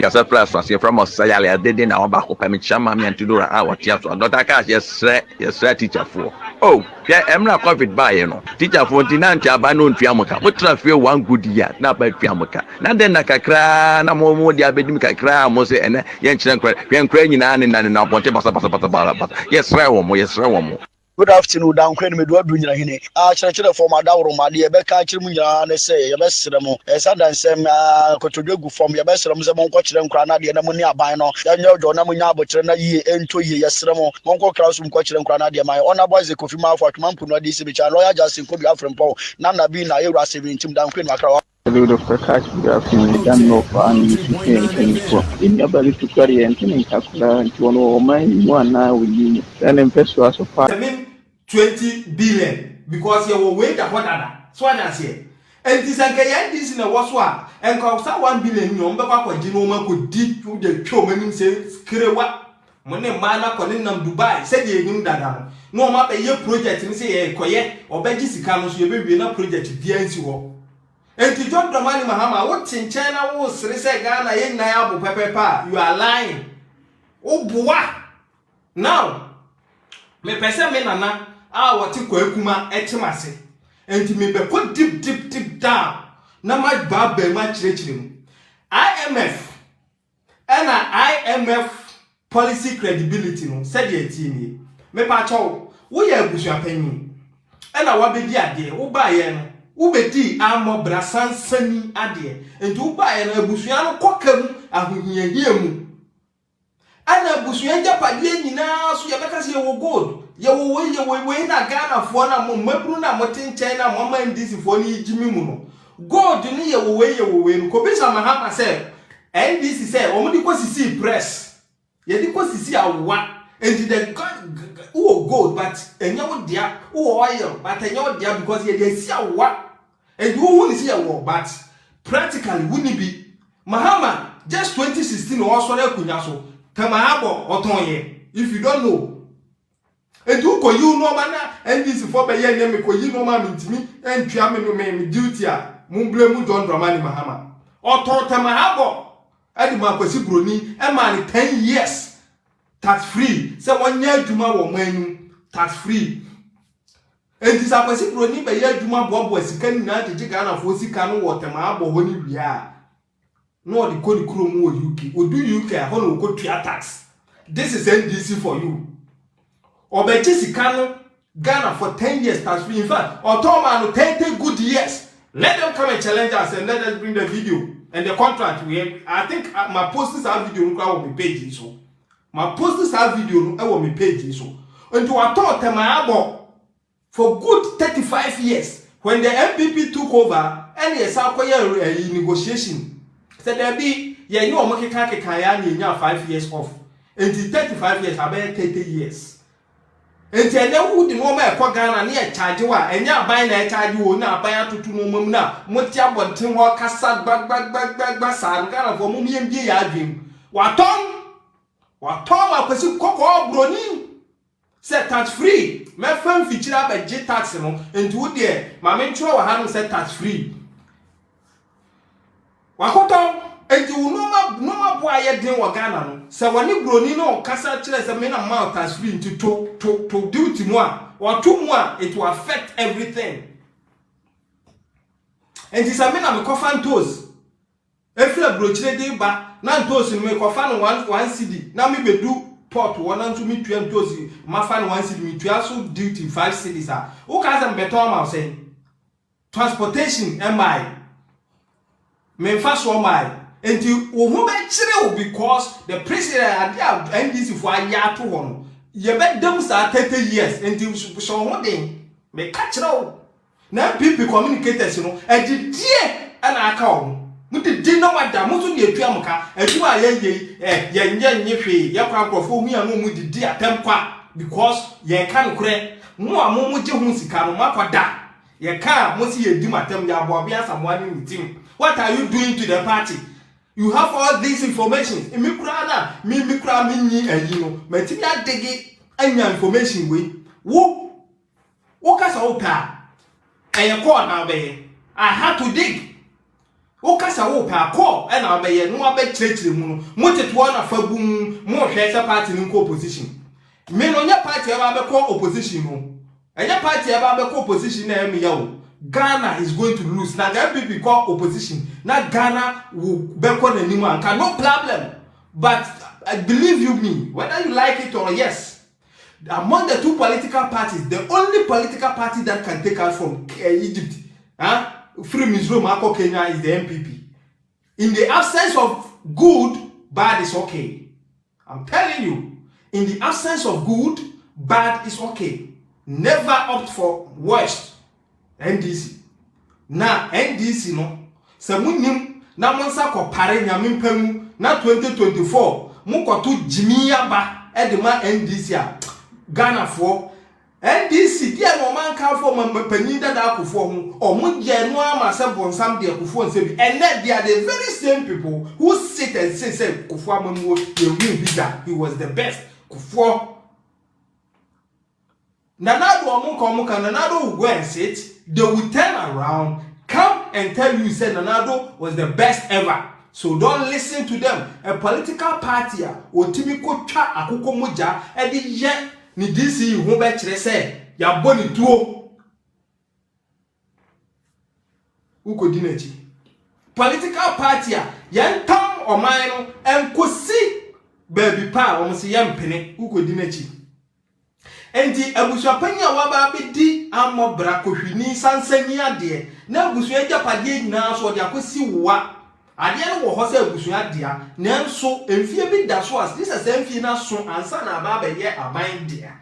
Yasa plus was from Osayale, I didn't know about Pamichama and to do our teacher. Not a cash, yes, teacher for. Oh, yeah, I'm not COVID by teacher for Tinancha Banon Fiamoka. What I feel one good year, not by Fiamoka. Not then like a cry, no more diabetic cry, Mose and Yanchan Crane and now yes, Rawamo, yes, Rawamo. Good afternoon, down when we do dunya hine. Church for my down my dear Becca Chimuya and say, your best ceremony. As I done some cotogu from your best ceremony, watch them crana, the Namunia Bino, and your Donamunia, but ye into ye, yes, ceremony, Monco Cross from Coach and Crana, my honor boys, the coffee mouth for Mampuna, this which are lawyer just in could be from Paul. Nana being a era 17 down Queen Macra. Hello, Dr. Cash, good afternoon. I know for any people. In your belly to carry and in Kakula, and you know, mine, one now with you. Then invest us so far. 20 billion because you will wait at what other. So I say. And this and this in a was one and cost 1 billion. You remember what Genoma could dig through the show, meaning says, Kirewa. Money mana calling them Dubai, said you knew that. No matter your project and say, Koye or Benjis, you will be in a project to DNC. And to John Dramani Mahama, what in China was Rese Ghana, Yen Nayabu Pepe, you are lying. Oh, boy. Now, me pesa me nana, what you call Kuma etimase. And to me be put deep down. Na my babe much reaching. IMF and IMF policy credibility no said ye team. Me pacho, we are busua penny. And I want be there, who buy yen. Ubeti amo brasan sani ade enti uba ye na abusua no kokam ahohiahia mu ana abusua japade nyina so ye beka se ye wo gold ye wo na Ghana fo na mo mabru na moten China mo man disi fo ni jimi mu no gold ni ye wo no ko bisa mahama se NDC se o di ko sisi press ye di ko sisi awa enti the gold but enya wo dia oil but enya wo dia because ye dey see awa. And you won't see a war, but practically wouldn't be. Mahama, just 2016 or so, Kunyaso, Tamahabo, or Tonye, if you don't know. And you call you no manner, and this is for by your name, you no man to me, and Piamino may duty, Mumblemu John Dramani Mahama. Or Tamahabo, Edma Bruni, and man 10 years, tax free. So 1 year tomorrow, man, tax free. And this apasi broni be ya dwuma bobo sika nyina tete Ghana fo sika no wotema abo honi bia no the kodi krom wo UK odu UK ho no ko tua tax. This is NDC for you. Obeji sika no Ghana for 10 years tax free. In fact, Otoma no 10 good years. Let them come and challenge us and let us bring the video and the contract we have. I think my posters have video no on my page so. My posters have video no on my page so. And to ato tema abo for good 35 years, when the MPP took over, and yes, I negotiation. Said there be, yeah, you are making 5 years off. And the 35 years, I bet 30 years. And then there would no more Ghana near charge, and ya buy a charge you now buy to no mumna, Mutia Bontin or Cassad back, San Ghana for Mummy and Be a dream. What Tom, I pursue Coco Brony. Set tax free. My firm feature up a J tax and to there. My main show I set tax free. Wakoto, and you no more boy yet didn't work Ghana. So when you grow no Casa Chess a main amount tax free to do to more or 2 more, it will affect everything. And this I mean I'm a coffin toes. If you broche day back, none toes in make coffin one CD. Now me be do. Port one and 2 me 2 toes, my fan 1 city, me 2 also duty 5 cities. Who can them better? I'm saying transportation, am I? Me first one my until who chill because the president had NDC for a year to 1. You bet them start 30 years until so one day me catch it out. Now people communicators, you know, and the dear and I call. Muti dino wada mutu ni etua muka eduma ye hwe ye kwa krofo mu anu mu didi atempa because ye kan kure mu amu je hu sika no makwada ye kan mu si ye di matem ya bo bia samwani meeting. What are you doing to the party? You have all this information. Me kura na me kura me nyi ayi no matimi adege anya information we wo kasa wo pa eye call na be I had to dig. O kasa wo pa call e na be ye no abekirikiri mu no moteto na fabum mo hwe se party ni ko opposition me no nya party e ba be ko opposition no enya party e ba be ko opposition na em ya o Ghana is going to lose na the MPP call opposition na Ghana will be ko na nimu anka no problem but believe you me whether you like it or yes among the two political parties the only political party that can take us from Egypt free Misro Marco Kenya is the MPP. In the absence of good, bad is okay. I'm telling you, in the absence of good, bad is okay. Never opt for worst. NDC. Na NDC no. Se munim na monsa ko pare nyame pam na 2024 mu koto jimiya ba e de ma NDC a Ghana for NDC dia no man kan for panyin dada akufo ho omo je no ama se bonsam de akufo nse bi and they are the very same people who sit and say kufo amamu ye win bigger he was the best kufo nanado omo ko kan nanado will go and sit they will turn around come and tell you say nanado was the best ever. So don't listen to them. A political party otimi ko twa akoko moja e de ye ni DC ho be kire se ya boni tuo uko dinachi political party yan tam oman no enkosi baby pa o se yampene uko dinachi enti abusuapanya wa ba bedi amobra kohwini sansani ade na abusu agapade nyina so de akosi wa ade no wo ho se abusu ade na nso emfie bi da so as this is emfie na so ansa na ba be ye aban dia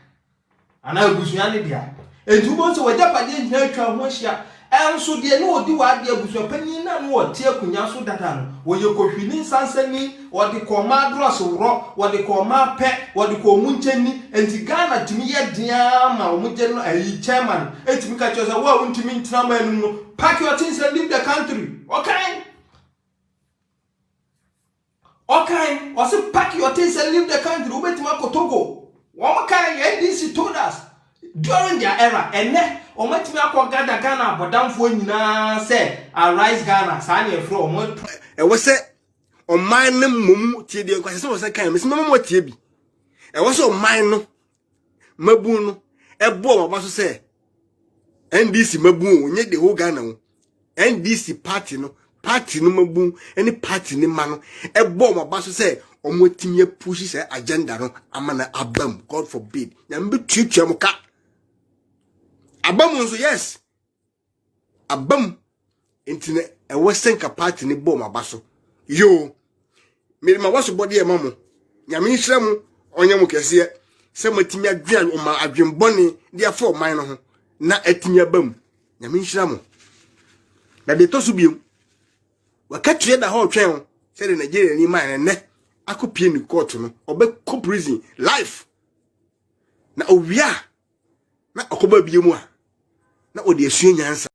ana abusu ade dia enti wo so wagapade nyina atwa ho hia enso de no odi wa ade abusuapani na no wote akunya so dada no wo ye kohwini sansani wo de koma droso wro wo de koma pe wo de ko muncheni enti Ghana timi ye dia ma wo muje no ayi chairman etimi ka chosa wo untimi ntina ma no pack your things and leave the country okay also pack your things and leave the country ubetima ko Togo wo kan NDC told us during their era ene omatimi akogada Ghana bodamfo nyina say arise Ghana sa na efro omo e wo se oman ne mum tie de kwase se wo se kan me se mum tie bi e wo se oman no mabu no e bo maba so se NDC mabu onye de ho Ghana wo NDC party no mabu any party ni mano e bo maba so se omotimi push se agenda no amana abam God forbid nyambe tutua mo ka abam nso yes abam intine e wosenka party ni bo maba so yo me ma waso body e mamo nyame nhira mu onye mu kese se matimi adwan o ma adwen bone dia for man no ho na atimi abam nyame nhira mu na de to so biom wakatue da ho twen se de Nigeria ni man ne akopie ni court no obe ko prison life na owia na akoba biemu a na odi asua nyansa